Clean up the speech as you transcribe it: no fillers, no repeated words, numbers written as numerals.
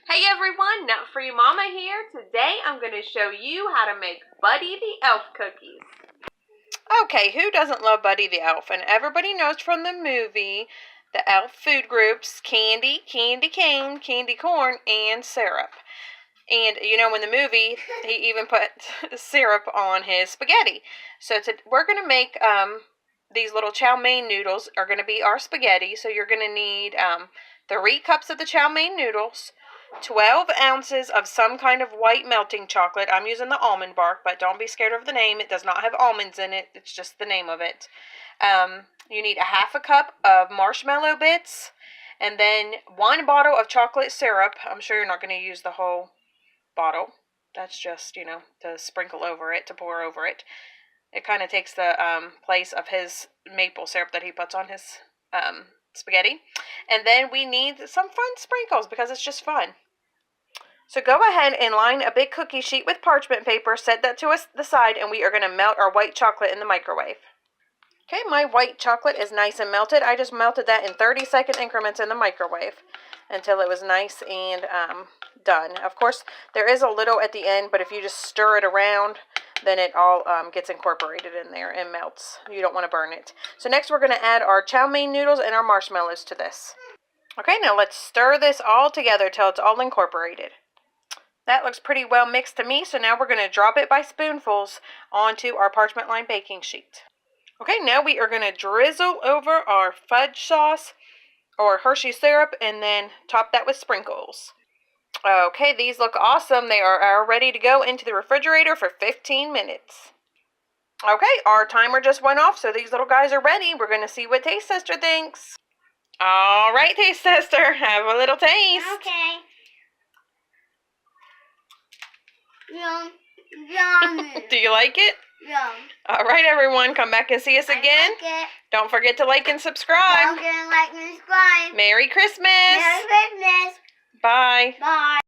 Hey everyone, Nut Free Mama here. Today I'm going to show you how to make Buddy the Elf cookies. Okay, who doesn't love Buddy the Elf? And everybody knows from the movie the elf food groups: candy, candy cane, candy corn, and syrup. And you know, in the movie, he even put syrup on his spaghetti. So we're going to make these little chow mein noodles are going to be our spaghetti. So you're going to need 3 cups of the chow mein noodles, 12 ounces of some kind of white melting chocolate. I'm using the almond bark, but don't be scared of the name. It does not have almonds in it. It's just the name of it. You need a half a cup of marshmallow bits, and then 1 bottle of chocolate syrup. I'm sure you're not going to use the whole bottle. That's just, you know, to sprinkle over it, to pour over it. It kind of takes the place of his maple syrup that he puts on his spaghetti. And then we need some fun sprinkles because it's just fun. So go ahead and line a big cookie sheet with parchment paper, set that to the side, and we are going to melt our white chocolate in the microwave. Okay, my white chocolate is nice and melted. I just melted that in 30-second increments in the microwave until it was nice and done. Of course, there is a little at the end, but if you just stir it around, then it all gets incorporated in there and melts. You don't want to burn it. So next we're going to add our chow mein noodles and our marshmallows to this. Okay, now let's stir this all together till it's all incorporated. That looks pretty well mixed to me, so now we're going to drop it by spoonfuls onto our parchment lined baking sheet. Okay, now we are going to drizzle over our fudge sauce or Hershey syrup and then top that with sprinkles. Okay, these look awesome. They are ready to go into the refrigerator for 15 minutes. Okay, our timer just went off, so these little guys are ready. We're going to see what Taste Tester thinks. All right, Taste Tester, have a little taste. Okay. Yum. Yum. Do you like it? Yum. All right, everyone, come back and see us again. I like it. Don't forget to like and subscribe. Don't forget to like and subscribe. Merry Christmas. Merry Christmas. Bye. Bye.